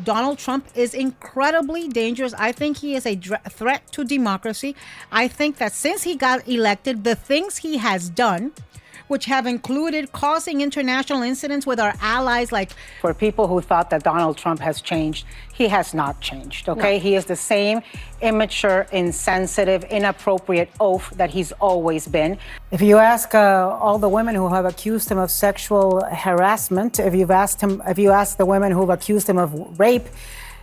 Donald Trump is incredibly dangerous. I think he is a threat to democracy. I think that since he got elected, the things he has done, which have included causing international incidents with our allies like... For people who thought that Donald Trump has changed, he has not changed, okay? No. He is the same immature, insensitive, inappropriate oaf that he's always been. If you ask all the women who have accused him of sexual harassment, if you ask the women who have accused him of rape,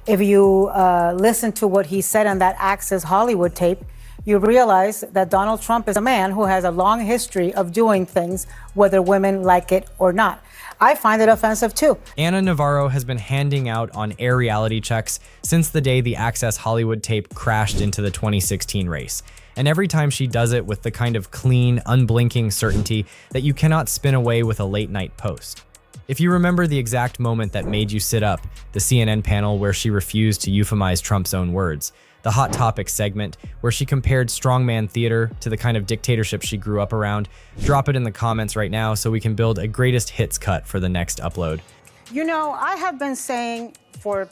if you listen to what he said on that Access Hollywood tape, you realize that Donald Trump is a man who has a long history of doing things, whether women like it or not. I find it offensive too. Ana Navarro has been handing out on-air reality checks since the day the Access Hollywood tape crashed into the 2016 race. And every time she does it with the kind of clean, unblinking certainty that you cannot spin away with a late-night post. If you remember the exact moment that made you sit up, the CNN panel where she refused to euphemize Trump's own words, the Hot Topics segment where she compared strongman theater to the kind of dictatorship she grew up around, drop it in the comments right now so we can build a greatest hits cut for the next upload. You know, I have been saying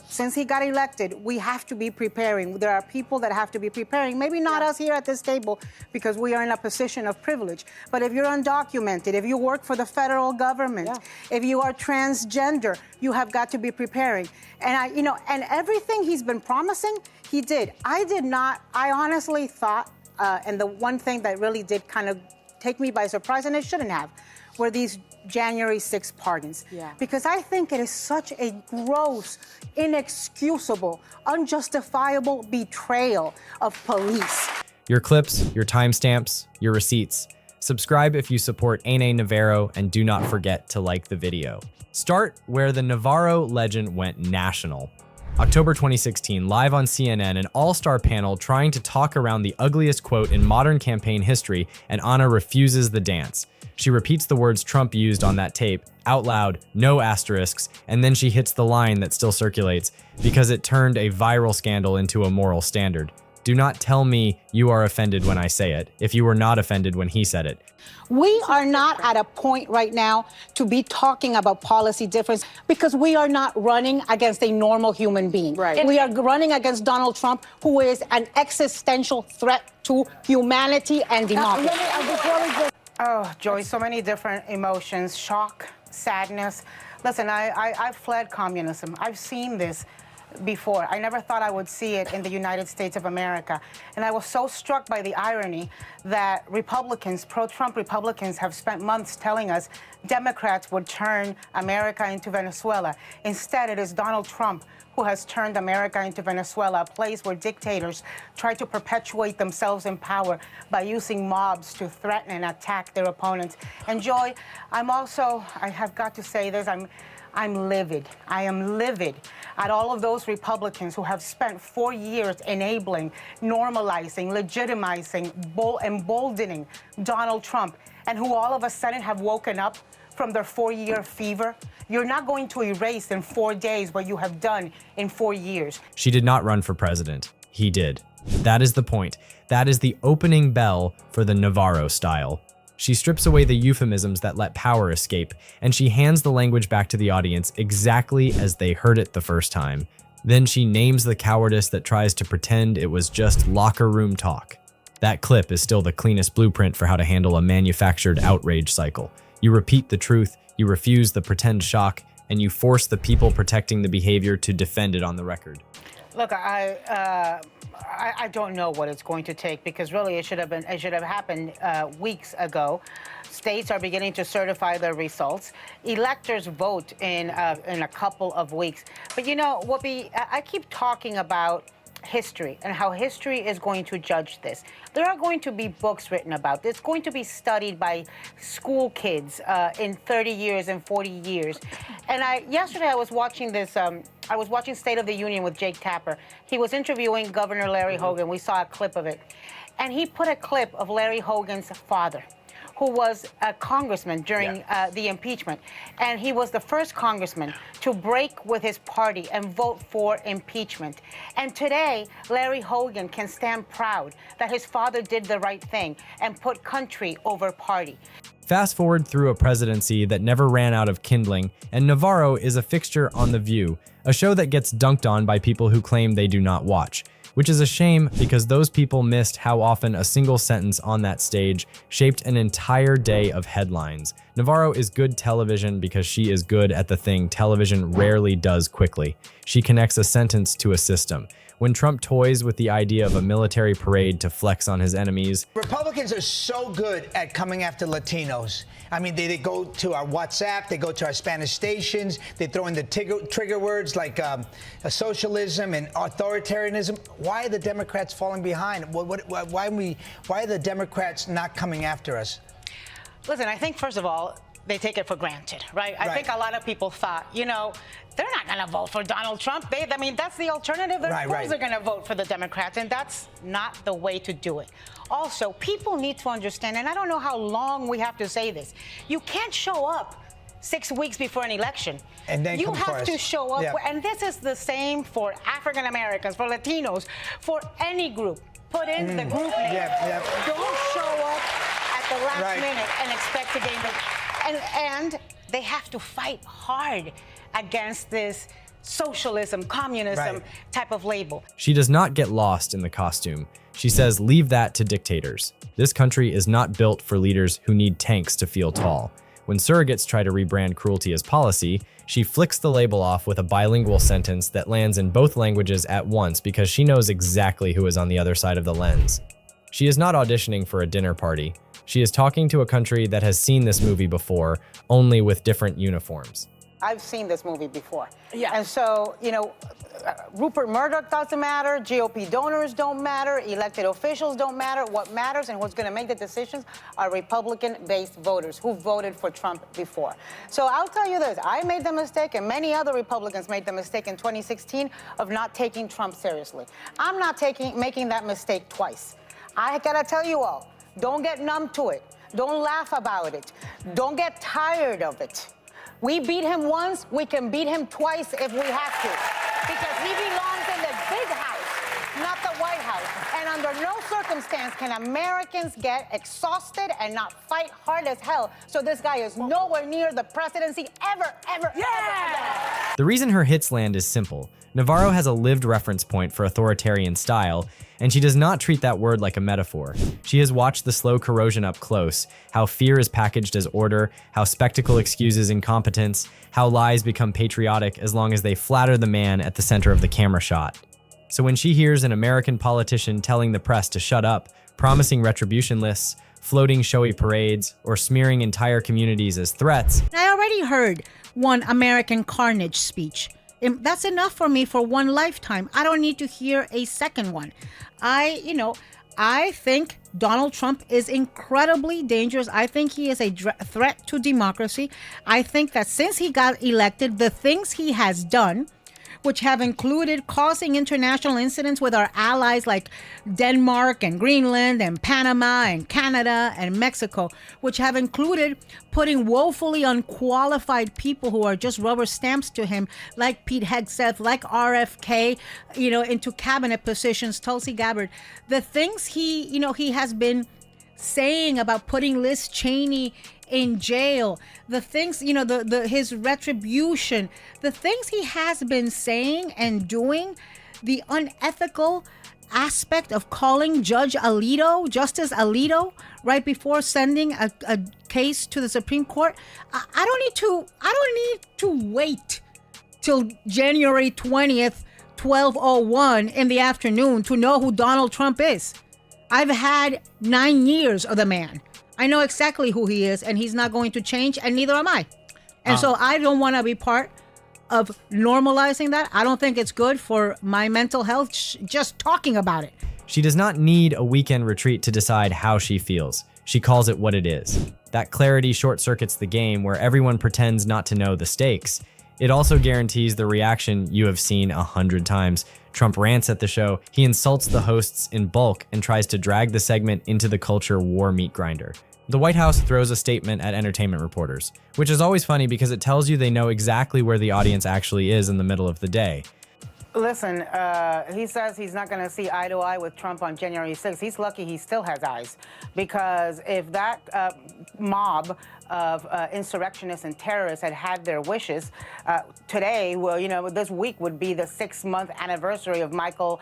since he got elected, we have to be preparing. There are people that have to be preparing, maybe not us here at this table because we are in a position of privilege. But if you're undocumented, if you work for the federal government, if you are transgender, you have got to be preparing. And and everything he's been promising, he did. I honestly thought, and the one thing that really did kind of take me by surprise, and it shouldn't have, were these January 6th pardons. Because I think it is such a gross, inexcusable, unjustifiable betrayal of police. Your clips, your timestamps, your receipts. Subscribe if you support Ana Navarro, and do not forget to like the video. Start where the Navarro legend went national. October 2016, live on CNN, an all-star panel trying to talk around the ugliest quote in modern campaign history, and Ana refuses the dance. She repeats the words Trump used on that tape, out loud, no asterisks, and then she hits the line that still circulates, because it turned a viral scandal into a moral standard. Do not tell me you are offended when I say it, if you were not offended when he said it. We are not at a point right now to be talking about policy difference because we are not running against a normal human being. Right. We are running against Donald Trump, who is an existential threat to humanity and democracy. Oh, Joy, so many different emotions, shock, sadness. Listen, I've fled communism. I've seen this before. I never thought I would see it in the United States of America. And I was so struck by the irony that Republicans, pro-Trump Republicans, have spent months telling us Democrats would turn America into Venezuela. Instead, it is Donald Trump who has turned America into Venezuela, a place where dictators try to perpetuate themselves in power by using mobs to threaten and attack their opponents. And Joy, I have got to say this, I'm livid. I am livid at all of those Republicans who have spent 4 years enabling, normalizing, legitimizing, emboldening Donald Trump, and who all of a sudden have woken up from their 4-year fever. You're not going to erase in 4 days what you have done in 4 years. She did not run for president. He did. That is the point. That is the opening bell for the Navarro style. She strips away the euphemisms that let power escape, and she hands the language back to the audience exactly as they heard it the first time. Then she names the cowardice that tries to pretend it was just locker room talk. That clip is still the cleanest blueprint for how to handle a manufactured outrage cycle. You repeat the truth, you refuse the pretend shock, and you force the people protecting the behavior to defend it on the record. Look, I don't know what it's going to take because really it should have happened weeks ago. States are beginning to certify their results. Electors vote in a couple of weeks. But you know, Whoopi, I keep talking about history and how history is going to judge this. There are going to be books written about this. It's going to be studied by school kids in 30 years and 40 years. And yesterday I was watching this, I was watching State of the Union with Jake Tapper. He was interviewing Governor Larry Hogan. We saw a clip of it. And he put a clip of Larry Hogan's father, who was a congressman during the impeachment. And he was the first congressman to break with his party and vote for impeachment. And today, Larry Hogan can stand proud that his father did the right thing and put country over party. Fast forward through a presidency that never ran out of kindling, and Navarro is a fixture on The View, a show that gets dunked on by people who claim they do not watch, which is a shame because those people missed how often a single sentence on that stage shaped an entire day of headlines. Navarro is good television because she is good at the thing television rarely does quickly. She connects a sentence to a system. When Trump toys with the idea of a military parade to flex on his enemies. Republicans are so good at coming after Latinos. I mean, they go to our WhatsApp, they go to our Spanish stations, they throw in the trigger words like socialism and authoritarianism. Why are the Democrats falling behind? Why are the Democrats not coming after us? Listen, I think, first of all, they take it for granted, right? I think a lot of people thought, they're not going to vote for Donald Trump. That's the alternative. Of course they're going to vote for the Democrats, and that's not the way to do it. Also, people need to understand, and I don't know how long we have to say this, you can't show up 6 weeks before an election. And then you have to show up, and this is the same for African Americans, for Latinos, for any group. Put in the group name. Don't show up at the last minute and expect to gain the... And they have to fight hard against this socialism, communism type of label. She does not get lost in the costume. She says, leave that to dictators. This country is not built for leaders who need tanks to feel tall. When surrogates try to rebrand cruelty as policy, she flicks the label off with a bilingual sentence that lands in both languages at once because she knows exactly who is on the other side of the lens. She is not auditioning for a dinner party. She is talking to a country that has seen this movie before, only with different uniforms. I've seen this movie before. And so, Rupert Murdoch doesn't matter, GOP donors don't matter, elected officials don't matter. What matters and who's going to make the decisions are Republican-based voters who voted for Trump before. So I'll tell you this, I made the mistake, and many other Republicans made the mistake in 2016 of not taking Trump seriously. I'm not making that mistake twice. I gotta tell you all, don't get numb to it. Don't laugh about it. Don't get tired of it. We beat him once, we can beat him twice if we have to. Because he belongs in the big house, not the White House. And under no circumstance can Americans get exhausted and not fight hard as hell. So this guy is nowhere near the presidency ever. The reason her hits land is simple. Navarro has a lived reference point for authoritarian style, and she does not treat that word like a metaphor. She has watched the slow corrosion up close, how fear is packaged as order, how spectacle excuses incompetence, how lies become patriotic as long as they flatter the man at the center of the camera shot. So when she hears an American politician telling the press to shut up, promising retribution lists, floating showy parades, or smearing entire communities as threats... I already heard one American carnage speech. That's enough for me for one lifetime. I don't need to hear a second one. I think Donald Trump is incredibly dangerous. I think he is a threat to democracy. I think that since he got elected, the things he has done, which have included causing international incidents with our allies like Denmark and Greenland and Panama and Canada and Mexico, which have included putting woefully unqualified people who are just rubber stamps to him, like Pete Hegseth, like RFK, into cabinet positions, Tulsi Gabbard. The things he has been saying about putting Liz Cheney in jail, the things, his retribution, the things he has been saying and doing, the unethical aspect of calling Justice Alito, right before sending a case to the Supreme Court. I don't need to wait till January 20th, 12:01 in the afternoon to know who Donald Trump is. I've had 9 years of the man. I know exactly who he is, and he's not going to change, and neither am I. And so I don't want to be part of normalizing that. I don't think it's good for my mental health, just talking about it. She does not need a weekend retreat to decide how she feels. She calls it what it is. That clarity short-circuits the game where everyone pretends not to know the stakes. It also guarantees the reaction you have seen 100 times. Trump rants at the show, he insults the hosts in bulk and tries to drag the segment into the culture war meat grinder. The White House throws a statement at entertainment reporters, which is always funny because it tells you they know exactly where the audience actually is in the middle of the day. Listen, he says he's not going to see eye to eye with Trump on January 6th. He's lucky he still has eyes, because if that mob of insurrectionists and terrorists had their wishes, today, well, you know, this week would be the 6-month anniversary of Michael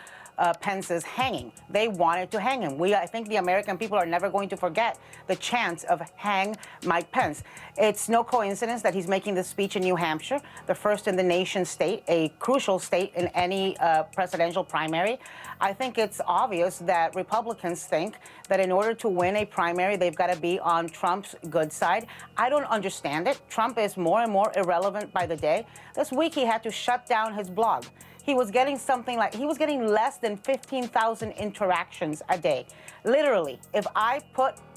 Pence's hanging. They wanted to hang him. I think the American people are never going to forget the chance of hang Mike Pence. It's no coincidence that he's making this speech in New Hampshire, the first in the nation state, a crucial state in any presidential primary. I think it's obvious that Republicans think that in order to win a primary, they've got to be on Trump's good side. I don't understand it. Trump is more and more irrelevant by the day. This week, he had to shut down his blog. He was getting getting less than 15,000 interactions a day. Literally, if I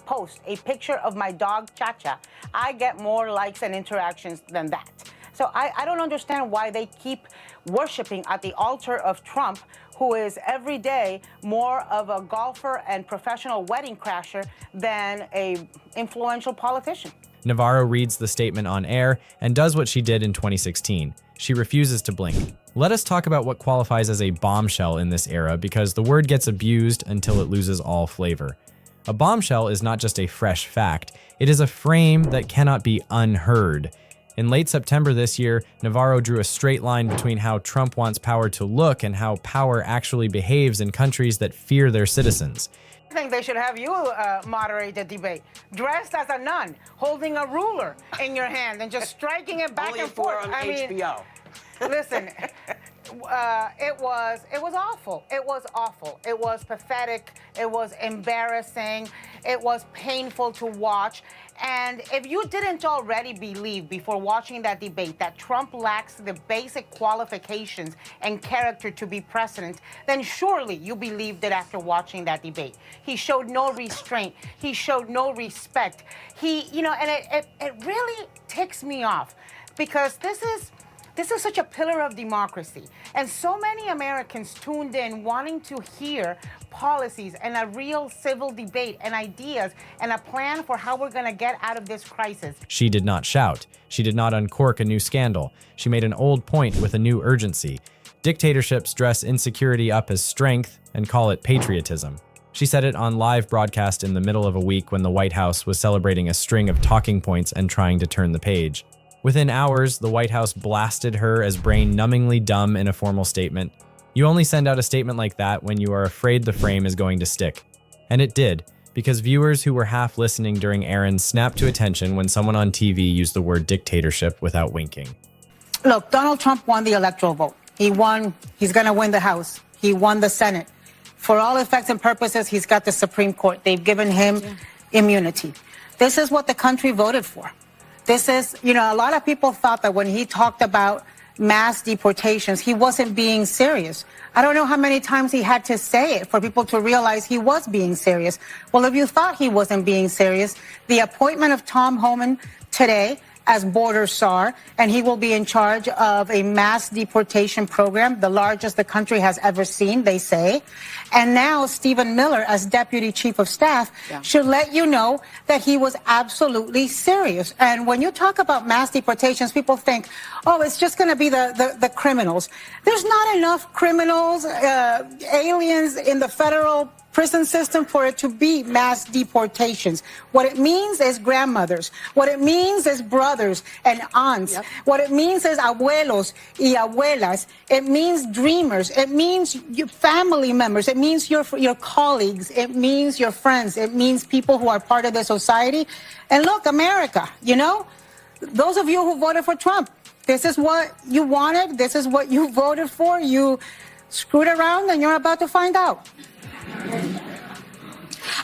post a picture of my dog Cha-Cha, I get more likes and interactions than that. So I don't understand why they keep worshiping at the altar of Trump, who is every day more of a golfer and professional wedding crasher than an influential politician. Navarro reads the statement on air and does what she did in 2016. She refuses to blink. Let us talk about what qualifies as a bombshell in this era, because the word gets abused until it loses all flavor. A bombshell is not just a fresh fact, it is a frame that cannot be unheard. In late September this year, Navarro drew a straight line between how Trump wants power to look and how power actually behaves in countries that fear their citizens. I think they should have you moderate the debate, dressed as a nun, holding a ruler in your hand and just striking it back and forth. On HBO. Listen, it was awful. It was awful. It was pathetic. It was embarrassing. It was painful to watch. And if you didn't already believe before watching that debate that Trump lacks the basic qualifications and character to be president, then surely you believed it after watching that debate. He showed no restraint. He showed no respect. And it really ticks me off, because this is such a pillar of democracy. And so many Americans tuned in wanting to hear policies and a real civil debate and ideas and a plan for how we're going to get out of this crisis. She did not shout. She did not uncork a new scandal. She made an old point with a new urgency. Dictatorships dress insecurity up as strength and call it patriotism. She said it on live broadcast in the middle of a week when the White House was celebrating a string of talking points and trying to turn the page. Within hours, the White House blasted her as brain-numbingly dumb in a formal statement. You only send out a statement like that when you are afraid the frame is going to stick. And it did, because viewers who were half listening during errands snapped to attention when someone on TV used the word dictatorship without winking. Look, Donald Trump won the electoral vote. He won. He's going to win the House. He won the Senate. For all effects and purposes, he's got the Supreme Court. They've given him immunity. This is what the country voted for. This is, a lot of people thought that when he talked about mass deportations, he wasn't being serious. I don't know how many times he had to say it for people to realize he was being serious. Well, if you thought he wasn't being serious, the appointment of Tom Homan today as border czar, and he will be in charge of a mass deportation program, the largest the country has ever seen, they say. And now Stephen Miller, as deputy chief of staff, should let you know that he was absolutely serious. And when you talk about mass deportations, people think, oh, it's just going to be the criminals. There's not enough criminals, aliens in the federal prison system for it to be mass deportations. What it means is grandmothers. What it means is brothers and aunts. What it means is abuelos y abuelas. It means dreamers. It means your family members. It means your colleagues. It means your friends. It means people who are part of the society. And look, America, those of you who voted for Trump, this is what you wanted. This is what you voted for. You screwed around and you're about to find out.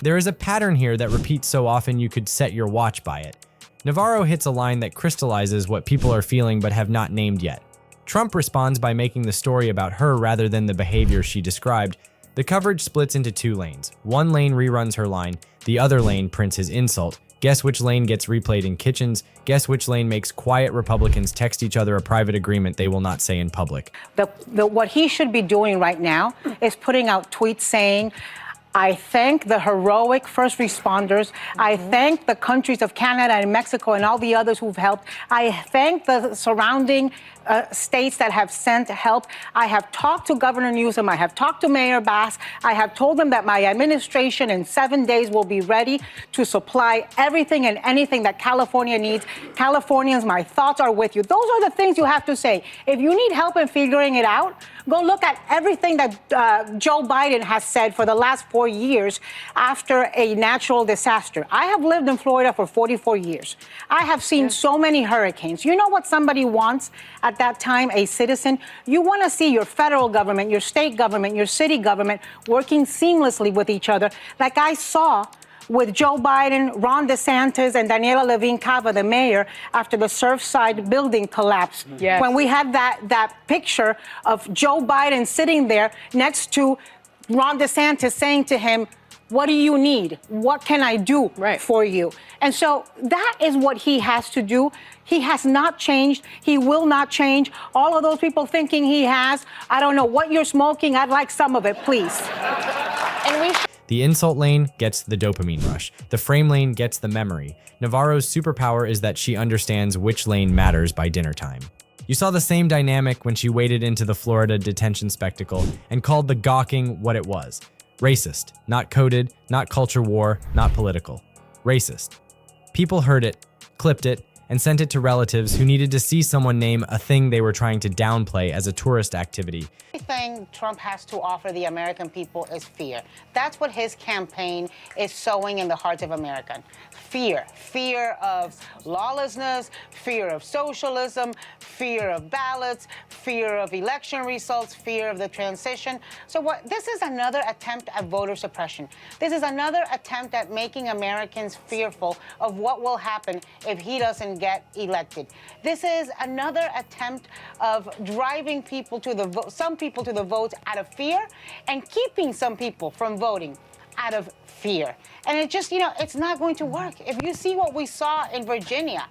There is a pattern here that repeats so often you could set your watch by it. Navarro hits a line that crystallizes what people are feeling but have not named yet. Trump responds by making the story about her rather than the behavior she described. The coverage splits into two lanes. One lane reruns her line, the other lane prints his insult. Guess which lane gets replayed in kitchens? Guess which lane makes quiet Republicans text each other a private agreement they will not say in public? What he should be doing right now is putting out tweets saying, I thank the heroic first responders. I thank the countries of Canada and Mexico and all the others who've helped. I thank the surrounding states that have sent help. I have talked to Governor Newsom. I have talked to Mayor Bass. I have told them that my administration in 7 days will be ready to supply everything and anything that California needs. Californians, my thoughts are with you. Those are the things you have to say. If you need help in figuring it out, go look at everything that Joe Biden has said for the last 4 years after a natural disaster. I have lived in Florida for 44 years. I have seen so many hurricanes. You know what somebody wants at that time, a citizen? You want to see your federal government, your state government, your city government working seamlessly with each other, like I saw with Joe Biden, Ron DeSantis, and Daniela Levine Cava, the mayor, after the Surfside building collapse. Yes. When we had that picture of Joe Biden sitting there next to Ron DeSantis saying to him, what do you need? What can I do for you? And so that is what he has to do. He has not changed. He will not change. All of those people thinking he has, I don't know what you're smoking. I'd like some of it, please. The insult lane gets the dopamine rush. The frame lane gets the memory. Navarro's superpower is that she understands which lane matters by dinner time. You saw the same dynamic when she waded into the Florida detention spectacle and called the gawking what it was. Racist, not coded, not culture war, not political. Racist. People heard it, clipped it, and sent it to relatives who needed to see someone name a thing they were trying to downplay as a tourist activity. Everything Trump has to offer the American people is fear. That's what his campaign is sowing in the hearts of Americans. Fear. Fear of lawlessness, fear of socialism, fear of ballots, fear of election results, fear of the transition. So this is another attempt at voter suppression. This is another attempt at making Americans fearful of what will happen if he doesn't get elected. This is another attempt of driving people to the vote, some people to the votes out of fear, and keeping some people from voting out of fear. And it just, it's not going to work. If you see what we saw in Virginia,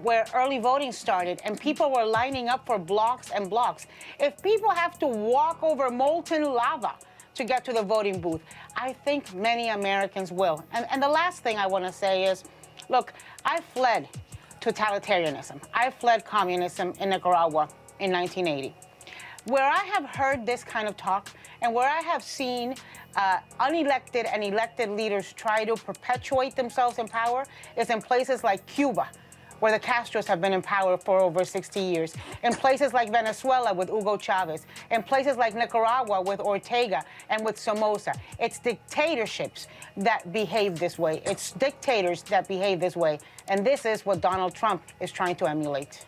where early voting started and people were lining up for blocks and blocks, if people have to walk over molten lava to get to the voting booth, I think many Americans will. And the last thing I want to say is, look, I fled totalitarianism. I fled communism in Nicaragua in 1980. Where I have heard this kind of talk and where I have seen unelected and elected leaders try to perpetuate themselves in power is in places like Cuba, where the Castros have been in power for over 60 years, in places like Venezuela with Hugo Chavez, in places like Nicaragua with Ortega and with Somoza. It's dictatorships that behave this way. It's dictators that behave this way. And this is what Donald Trump is trying to emulate.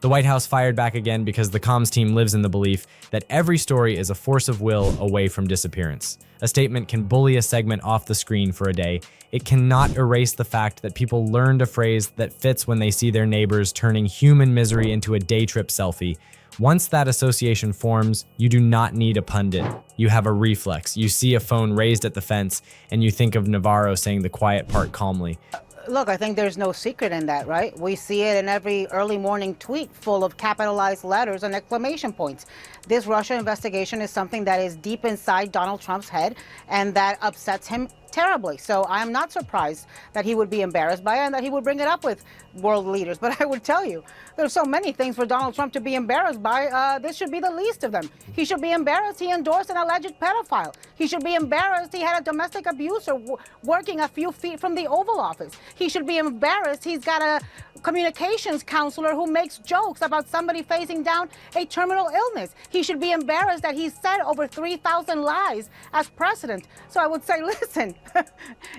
The White House fired back again because the comms team lives in the belief that every story is a force of will away from disappearance. A statement can bully a segment off the screen for a day. It cannot erase the fact that people learned a phrase that fits when they see their neighbors turning human misery into a day trip selfie. Once that association forms, you do not need a pundit. You have a reflex. You see a phone raised at the fence, and you think of Navarro saying the quiet part calmly. Look, I think there's no secret in that, right? We see it in every early morning tweet full of capitalized letters and exclamation points. This Russia investigation is something that is deep inside Donald Trump's head and that upsets him terribly. So I'm not surprised that he would be embarrassed by it and that he would bring it up with world leaders. But I would tell you, there's so many things for Donald Trump to be embarrassed by. This should be the least of them. He should be embarrassed he endorsed an alleged pedophile. He should be embarrassed he had a domestic abuser working a few feet from the Oval Office. He should be embarrassed he's got a communications counselor who makes jokes about somebody facing down a terminal illness. He should be embarrassed that he said over 3,000 lies as president. So I would say, listen,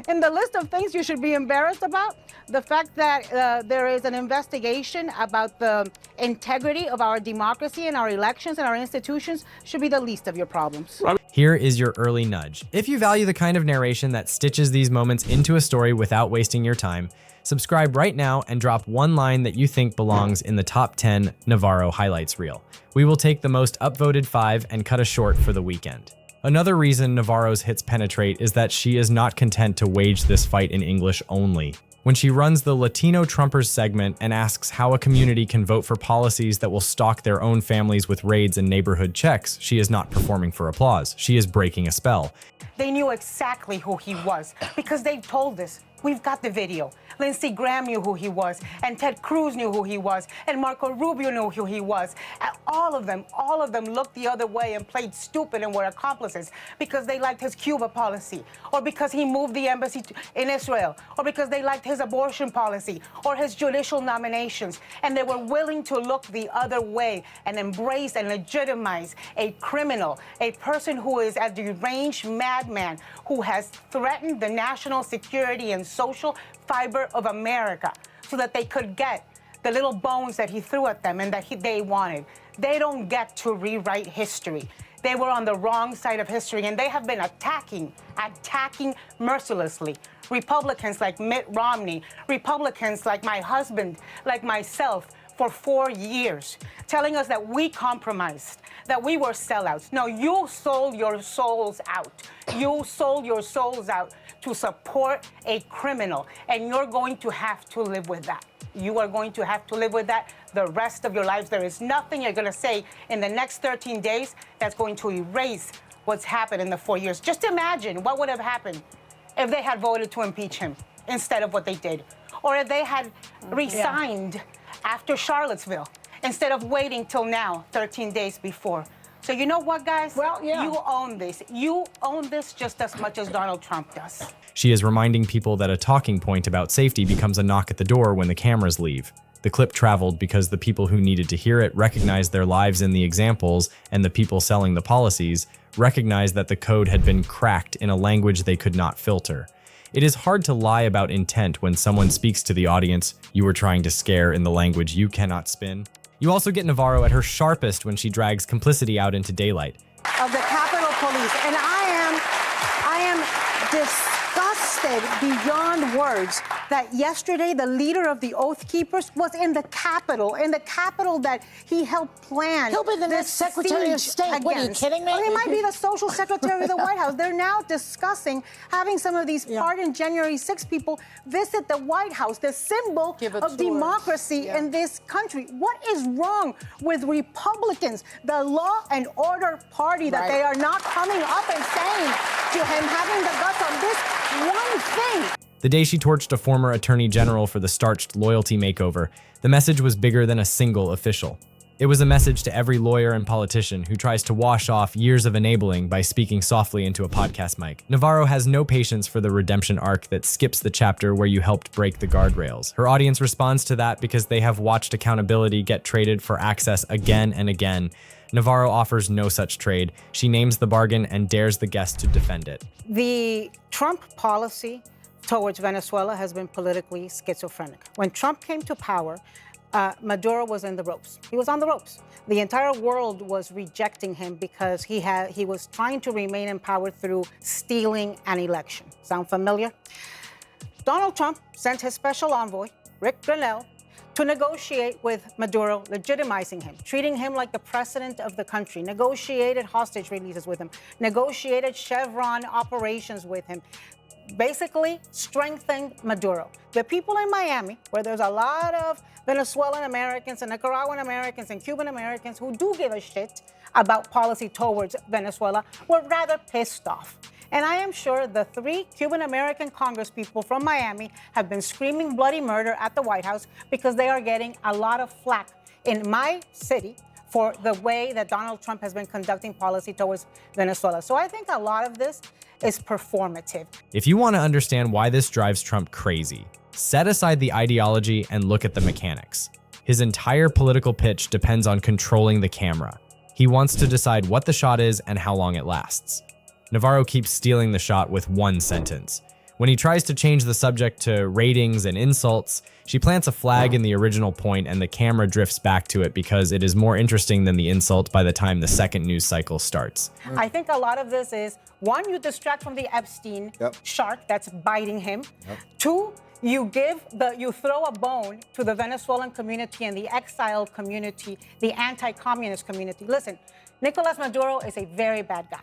in the list of things you should be embarrassed about, the fact that there is an investigation about the integrity of our democracy and our elections and our institutions should be the least of your problems. Here is your early nudge. If you value the kind of narration that stitches these moments into a story without wasting your time, subscribe right now and drop one line that you think belongs in the top 10 Navarro highlights reel. We will take the most upvoted 5 and cut a short for the weekend. Another reason Navarro's hits penetrate is that she is not content to wage this fight in English only. When she runs the Latino Trumpers segment and asks how a community can vote for policies that will stalk their own families with raids and neighborhood checks, she is not performing for applause. She is breaking a spell. They knew exactly who he was because they told us. We've got the video. Lindsey Graham knew who he was, and Ted Cruz knew who he was, and Marco Rubio knew who he was. And all of them looked the other way and played stupid and were accomplices because they liked his Cuba policy, or because he moved the embassy in Israel, or because they liked his abortion policy, or his judicial nominations. And they were willing to look the other way and embrace and legitimize a criminal, a person who is a deranged madman who has threatened the national security and social fiber of America so that they could get the little bones that he threw at them and that they wanted. They don't get to rewrite history. They were on the wrong side of history, and they have been attacking mercilessly. Republicans like Mitt Romney, Republicans like my husband, like myself, for 4 years, telling us that we compromised, that we were sellouts. No, you sold your souls out. You sold your souls out to support a criminal, and you're going to have to live with that. You are going to have to live with that the rest of your lives. There is nothing you're going to say in the next 13 days that's going to erase what's happened in the 4 years. Just imagine what would have happened if they had voted to impeach him instead of what they did, or if they had resigned after Charlottesville instead of waiting till now, 13 days before. So you know what, guys? Well, yeah. You own this. You own this just as much as Donald Trump does. She is reminding people that a talking point about safety becomes a knock at the door when the cameras leave. The clip traveled because the people who needed to hear it recognized their lives in the examples, and the people selling the policies recognized that the code had been cracked in a language they could not filter. It is hard to lie about intent when someone speaks to the audience you were trying to scare in the language you cannot spin. You also get Navarro at her sharpest when she drags complicity out into daylight. Of the Capitol Police, and I am disgusted beyond words that yesterday the leader of the Oath Keepers was in the Capitol that he helped plan. He'll be the next Secretary of State. What, are you kidding me? Well, he might be the social secretary of the White House. They're now discussing having some of these pardoned January 6 people visit the White House, the symbol of democracy in this country. What is wrong with Republicans, the law and order party, that they are not coming up and saying to him, having the guts on this one thing? The day she torched a former attorney general for the starched loyalty makeover, the message was bigger than a single official. It was a message to every lawyer and politician who tries to wash off years of enabling by speaking softly into a podcast mic. Navarro has no patience for the redemption arc that skips the chapter where you helped break the guardrails. Her audience responds to that because they have watched accountability get traded for access again and again. Navarro offers no such trade. She names the bargain and dares the guest to defend it. The Trump policy towards Venezuela has been politically schizophrenic. When Trump came to power, Maduro was in the ropes. He was on the ropes. The entire world was rejecting him because he was trying to remain in power through stealing an election. Sound familiar? Donald Trump sent his special envoy, Rick Grenell, to negotiate with Maduro, legitimizing him, treating him like the president of the country, negotiated hostage releases with him, negotiated Chevron operations with him, basically strengthened Maduro. The people in Miami, where there's a lot of Venezuelan Americans and Nicaraguan Americans and Cuban Americans who do give a shit about policy towards Venezuela, were rather pissed off. And I am sure the 3 Cuban American congresspeople from Miami have been screaming bloody murder at the White House because they are getting a lot of flack in my city for the way that Donald Trump has been conducting policy towards Venezuela. So I think a lot of this is performative. If you want to understand why this drives Trump crazy, set aside the ideology and look at the mechanics. His entire political pitch depends on controlling the camera. He wants to decide what the shot is and how long it lasts. Navarro keeps stealing the shot with one sentence. When he tries to change the subject to ratings and insults, she plants a flag in the original point and the camera drifts back to it because it is more interesting than the insult by the time the second news cycle starts. I think a lot of this is, 1, you distract from the Epstein shark that's biting him. 2, you throw a bone to the Venezuelan community and the exiled community, the anti-communist community. Listen, Nicolas Maduro is a very bad guy.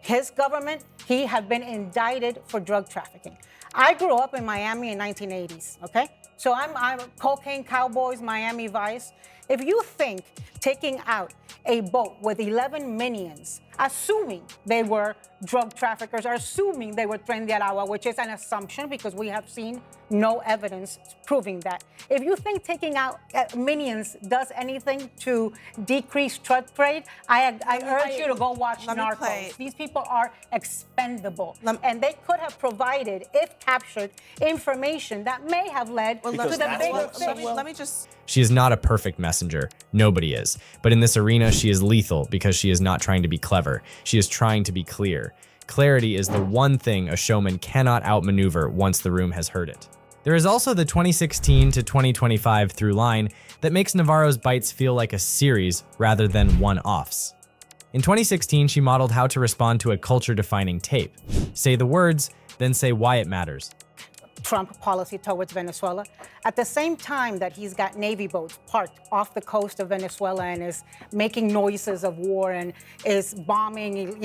His government, he had been indicted for drug trafficking. I grew up in Miami in 1980s, okay? So I'm Cocaine Cowboys, Miami Vice. If you think taking out a boat with 11 minions, assuming they were drug traffickers, or assuming they were Tren de Aragua, which is an assumption because we have seen no evidence proving that. If you think taking out minions does anything to decrease drug trade, I urge you to go watch Narcos. These people are expendable. And they could have provided, if captured, information that may have led to the bigger fish. Let me just... She is not a perfect messenger. Nobody is. But in this arena, she is lethal because she is not trying to be clever. She is trying to be clear. Clarity is the one thing a showman cannot outmaneuver once the room has heard it. There is also the 2016 to 2025 through line that makes Navarro's bites feel like a series rather than one-offs. In 2016, she modeled how to respond to a culture-defining tape. Say the words, then say why it matters. Trump policy towards Venezuela. At the same time that he's got Navy boats parked off the coast of Venezuela and is making noises of war and is bombing,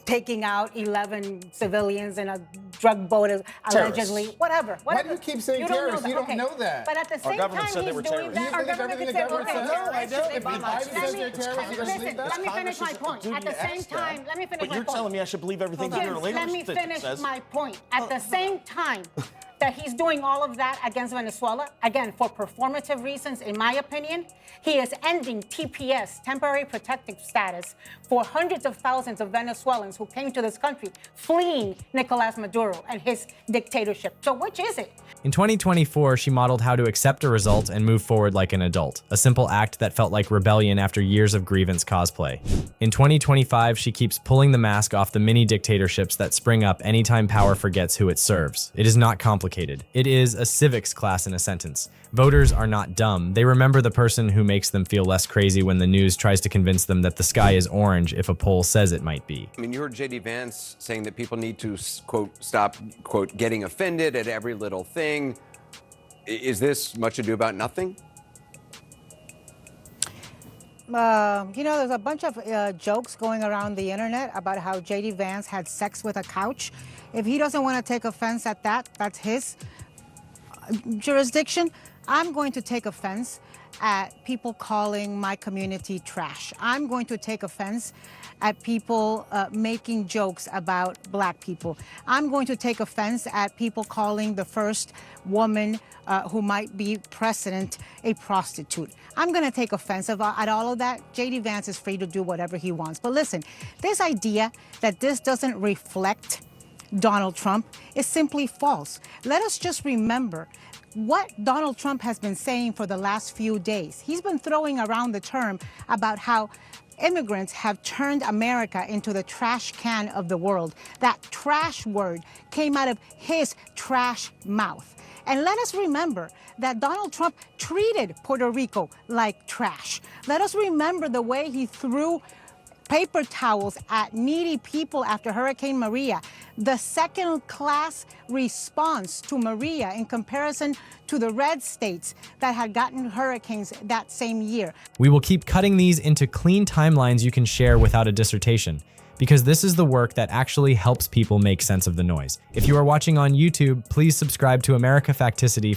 taking out 11 civilians in a drug boat, allegedly, whatever. Why do you keep saying terrorists? You don't know that. But at the same time, he's doing that. Our government could say, If Biden says they're terrorists, you're going to believe that? Let me finish my point. At the same time, let me finish my point. But you're telling me I should believe everything that your Let me finish my point. At the same time that he's doing all of that against Venezuela, again, for performative reasons, in my opinion, he is ending TPS, temporary protective status, for hundreds of thousands of Venezuelans who came to this country fleeing Nicolas Maduro and his dictatorship. So which is it? In 2024, she modeled how to accept a result and move forward like an adult, a simple act that felt like rebellion after years of grievance cosplay. In 2025, she keeps pulling the mask off the mini dictatorships that spring up anytime power forgets who it serves. It is not complicated. It is a civics class in a sentence. Voters are not dumb. They remember the person who makes them feel less crazy when the news tries to convince them that the sky is orange if a poll says it might be. I mean, you heard J.D. Vance saying that people need to, quote, stop, quote, getting offended at every little thing. Is this much ado about nothing? There's a bunch of jokes going around the internet about how J.D. Vance had sex with a couch. If he doesn't want to take offense at that, that's his jurisdiction. I'm going to take offense at people calling my community trash. I'm going to take offense at people making jokes about black people. I'm going to take offense at people calling the first woman who might be president a prostitute. I'm going to take offense at all of that. J.D. Vance is free to do whatever he wants. But listen, this idea that this doesn't reflect Donald Trump is simply false. Let us just remember what Donald Trump has been saying for the last few days. He's been throwing around the term about how immigrants have turned America into the trash can of the world. That trash word came out of his trash mouth. And let us remember that Donald Trump treated Puerto Rico like trash. Let us remember the way he threw paper towels at needy people after Hurricane Maria. The second-class response to Maria in comparison to the red states that had gotten hurricanes that same year. We will keep cutting these into clean timelines you can share without a dissertation, because this is the work that actually helps people make sense of the noise. If you are watching on YouTube, please subscribe to America Facticity